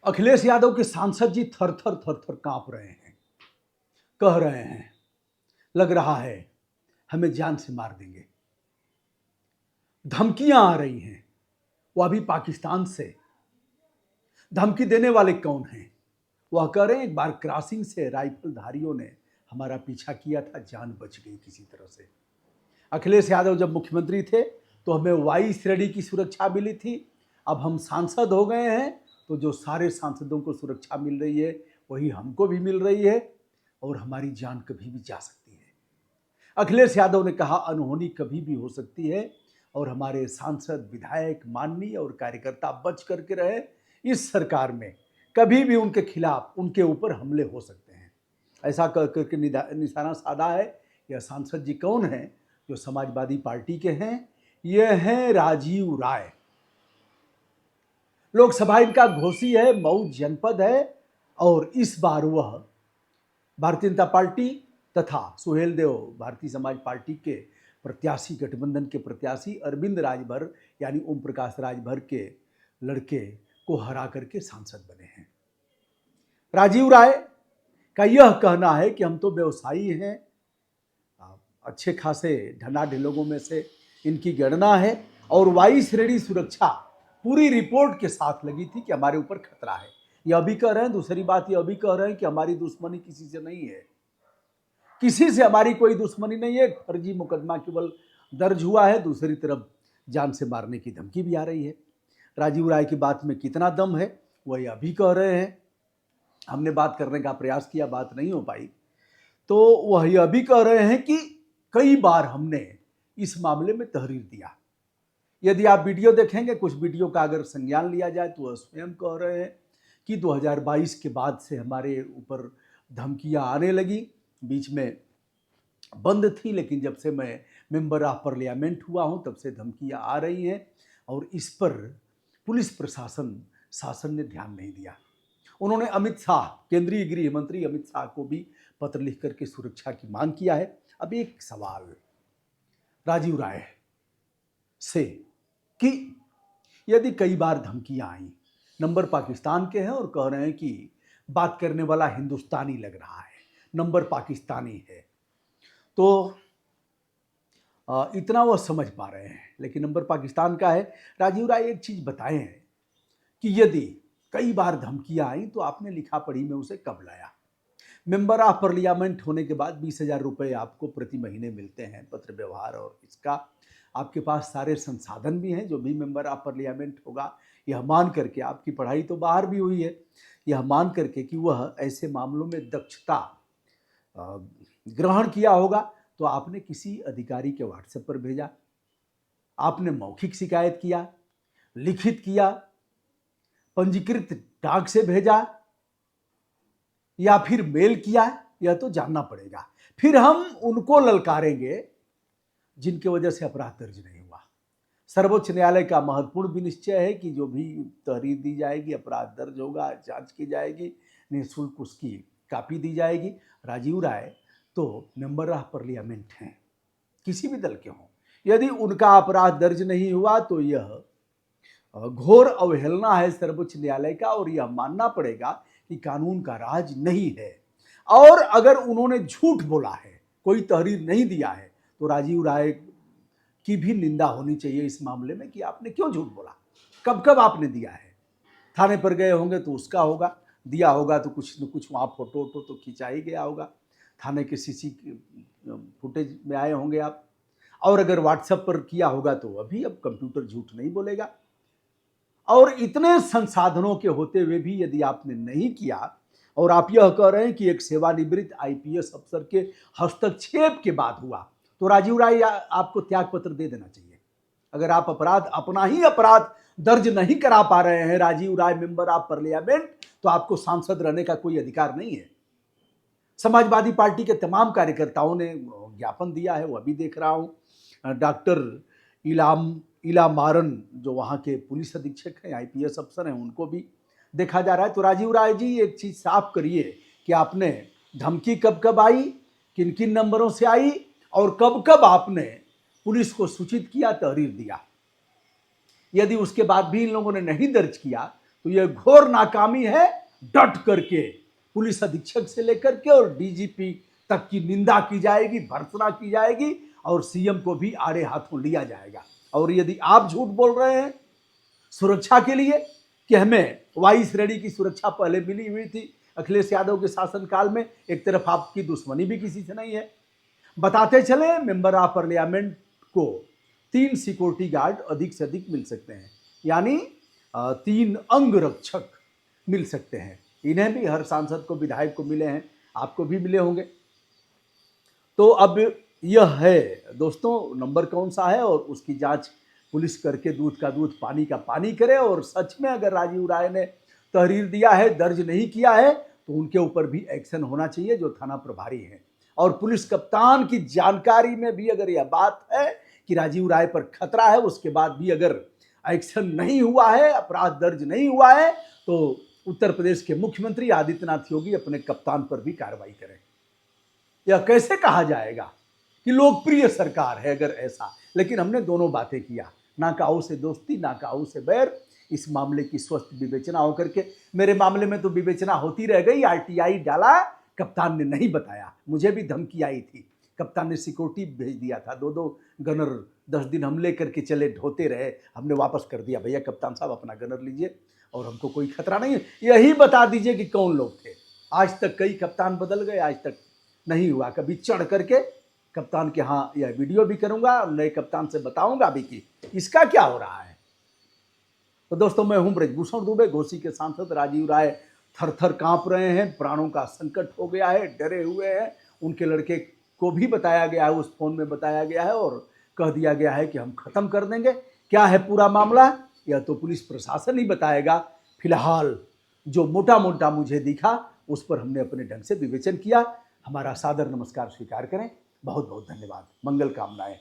अखिलेश यादव के सांसद जी थर थर थर थर कांप रहे हैं, कह रहे हैं लग रहा है हमें जान से मार देंगे। धमकियां आ रही हैं, वो अभी पाकिस्तान से। धमकी देने वाले कौन हैं? वह कह रहे हैं एक बार क्रॉसिंग से राइफलधारियों ने हमारा पीछा किया था, जान बच गई किसी तरह से। अखिलेश यादव जब मुख्यमंत्री थे तो हमें वाई श्रेणी की सुरक्षा मिली थी। अब हम सांसद हो गए हैं तो जो सारे सांसदों को सुरक्षा मिल रही है वही हमको भी मिल रही है, और हमारी जान कभी भी जा सकती है। अखिलेश यादव ने कहा अनहोनी कभी भी हो सकती है और हमारे सांसद, विधायक, माननीय और कार्यकर्ता बच करके रहे। इस सरकार में कभी भी उनके खिलाफ, उनके ऊपर हमले हो सकते हैं। ऐसा कर करके निशाना साधा है। यह सांसद जी कौन हैं? जो समाजवादी पार्टी के हैं। यह हैं राजीव राय। लोकसभा इनका घोसी है, मऊ जनपद है, और इस बार वह भारतीय जनता पार्टी तथा सुहेलदेव भारतीय समाज पार्टी के प्रत्याशी, गठबंधन के प्रत्याशी अरविंद राजभर यानी ओम प्रकाश राजभर के लड़के को हरा करके सांसद बने हैं। राजीव राय का यह कहना है कि हम तो व्यवसायी हैं, अच्छे खासे धनाढ्य लोगों में से इनकी गणना है, और वाई श्रेणी सुरक्षा पूरी रिपोर्ट के साथ लगी थी कि हमारे ऊपर खतरा है। यह भी कह रहे हैं, दूसरी बात यह भी कह रहे हैं कि हमारी दुश्मनी किसी से नहीं है, किसी से हमारी कोई दुश्मनी नहीं है। फर्जी मुकदमा केवल दर्ज हुआ है। दूसरी तरफ जान से मारने की धमकी भी आ रही है। राजीव राय की बात में कितना दम है वह यह भी कह रहे हैं। हमने बात करने का प्रयास किया, बात नहीं हो पाई। तो वह यह भी कह रहे हैं कि कई बार हमने इस मामले में तहरीर दिया। यदि आप वीडियो देखेंगे, कुछ वीडियो का अगर संज्ञान लिया जाए तो वह स्वयं कह रहे हैं कि 2022 के बाद से हमारे ऊपर धमकियां आने लगी। बीच में बंद थी, लेकिन जब से मैं मेंबर ऑफ पार्लियामेंट हुआ हूं तब से धमकियां आ रही हैं, और इस पर पुलिस प्रशासन, शासन ने ध्यान नहीं दिया। उन्होंने अमित शाह, केंद्रीय गृह मंत्री अमित शाह को भी पत्र लिख करके सुरक्षा की मांग किया है। अब एक सवाल राजीव राय से कि यदि कई बार धमकियां आई, नंबर पाकिस्तान के हैं और कह रहे हैं कि बात करने वाला हिंदुस्तानी लग रहा है, नंबर पाकिस्तानी है, तो इतना वह समझ पा रहे हैं, लेकिन नंबर पाकिस्तान का है। राजीव राय एक चीज बताए हैं कि यदि कई बार धमकियां आई तो आपने लिखा पढ़ी में उसे कब लाया। मेंबर ऑफ पार्लियामेंट होने के बाद 20,000 रुपये आपको प्रति महीने मिलते हैं, पत्र व्यवहार, और इसका आपके पास सारे संसाधन भी हैं। जो भी मेंबर ऑफ पार्लियामेंट होगा, यह मान करके, आपकी पढ़ाई तो बाहर भी हुई है, यह मान करके कि वह ऐसे मामलों में दक्षता ग्रहण किया होगा, तो आपने किसी अधिकारी के व्हाट्सएप पर भेजा, आपने मौखिक शिकायत किया, लिखित किया, पंजीकृत डाक से भेजा, या फिर मेल किया, यह तो जानना पड़ेगा। फिर हम उनको ललकारेंगे जिनकी वजह से अपराध दर्ज नहीं हुआ। सर्वोच्च न्यायालय का महत्वपूर्ण विनिश्चय है कि जो भी तहरीर दी जाएगी, अपराध दर्ज होगा, जांच की जाएगी, निःशुल्क उसकी कॉपी दी जाएगी। राजीव राय तो मेंबर ऑफ पार्लियामेंट हैं, किसी भी दल के हों, यदि उनका अपराध दर्ज नहीं हुआ तो यह घोर अवहेलना है सर्वोच्च न्यायालय का, और यह मानना पड़ेगा कि कानून का राज नहीं है। और अगर उन्होंने झूठ बोला है, कोई तहरीर नहीं दिया है, तो राजीव राय की भी निंदा होनी चाहिए इस मामले में कि आपने क्यों झूठ बोला, कब कब आपने दिया है। थाने पर गए होंगे तो उसका होगा, दिया होगा तो कुछ न कुछ वहाँ फोटो वोटो तो खिंचा ही गया होगा, थाने के सीसी फुटेज में आए होंगे आप। और अगर व्हाट्सएप पर किया होगा तो अभी अब कंप्यूटर झूठ नहीं बोलेगा। और इतने संसाधनों के होते हुए भी यदि आपने नहीं किया, और आप यह कह रहे हैं कि एक सेवानिवृत्त आईपीएस अफसर के हस्तक्षेप के बाद हुआ, तो राजीव राय आपको त्याग पत्र दे देना चाहिए। अगर आप अपना ही अपराध दर्ज नहीं करा पा रहे हैं राजीव राय, मेंबर ऑफ पार्लियामेंट, तो आपको सांसद रहने का कोई अधिकार नहीं है। समाजवादी पार्टी के तमाम कार्यकर्ताओं ने ज्ञापन दिया है, वह भी देख रहा हूं। डॉक्टर इला मारन जो वहाँ के पुलिस अधीक्षक हैं, आईपीएस अफसर हैं, उनको भी देखा जा रहा है। तो राजीव राय जी एक चीज साफ करिए कि आपने धमकी कब कब आई, किन किन नंबरों से आई, और कब कब आपने पुलिस को सूचित किया, तहरीर दिया। यदि उसके बाद भी इन लोगों ने नहीं दर्ज किया तो यह घोर नाकामी है। डट करके पुलिस अधीक्षक से लेकर के और डीजीपी तक की निंदा की जाएगी, भर्त्सना की जाएगी और सीएम को भी आड़े हाथों लिया जाएगा। और यदि आप झूठ बोल रहे हैं सुरक्षा के लिए कि हमें वायु श्रेणी की सुरक्षा पहले मिली हुई थी अखिलेश यादव के शासनकाल में, एक तरफ आपकी दुश्मनी भी किसी से नहीं है। बताते चले मेंबर ऑफ पार्लियामेंट को 3 सिक्योरिटी गार्ड अधिक से अधिक मिल सकते हैं, यानी 3 अंगरक्षक मिल सकते हैं। इन्हें भी हर सांसद को, विधायक को मिले हैं, आपको भी मिले होंगे। तो अब यह है दोस्तों, नंबर कौन सा है और उसकी जांच पुलिस करके दूध का दूध पानी का पानी करे। और सच में अगर राजीव राय ने तहरीर दिया है, दर्ज नहीं किया है, तो उनके ऊपर भी एक्शन होना चाहिए जो थाना प्रभारी हैं। और पुलिस कप्तान की जानकारी में भी अगर यह बात है कि राजीव राय पर खतरा है, उसके बाद भी अगर एक्शन नहीं हुआ है, अपराध दर्ज नहीं हुआ है, तो उत्तर प्रदेश के मुख्यमंत्री आदित्यनाथ योगी अपने कप्तान पर भी कार्रवाई करें। यह कैसे कहा जाएगा कि लोकप्रिय सरकार है अगर ऐसा। लेकिन हमने दोनों बातें किया, ना काऊ से दोस्ती, ना काऊ से बैर। इस मामले की स्वस्थ विवेचना होकर के, मेरे मामले में तो विवेचना होती रह गई। आरटीआई डाला, कप्तान ने नहीं बताया, मुझे भी धमकी आई थी। कप्तान ने सिक्योरिटी भेज दिया था, 2-2 गनर 10 दिन हम लेकर के चले, ढोते रहे। हमने वापस कर दिया, भैया कप्तान साहब अपना गनर लीजिए और हमको कोई खतरा नहीं है। यही बता दीजिए कि कौन लोग थे। आज तक कई कप्तान बदल गए, आज तक नहीं हुआ। कभी चढ़ करके कप्तान के यहाँ यह वीडियो भी करूंगा, नए कप्तान से बताऊंगा भी कि इसका क्या हो रहा है। तो दोस्तों, मैं हूं ब्रजभूषण दुबे। घोसी के सांसद राजीव राय थर थर कांप रहे हैं, प्राणों का संकट हो गया है, डरे हुए हैं। उनके लड़के को भी बताया गया है, उस फोन में बताया गया है और कह दिया गया है कि हम खत्म कर देंगे। क्या है पूरा मामला, यह तो पुलिस प्रशासन ही बताएगा। फिलहाल जो मोटा मोटा मुझे दिखा, उस पर हमने अपने ढंग से विवेचन किया। हमारा सादर नमस्कार स्वीकार करें। बहुत बहुत धन्यवाद, मंगल कामनाएं।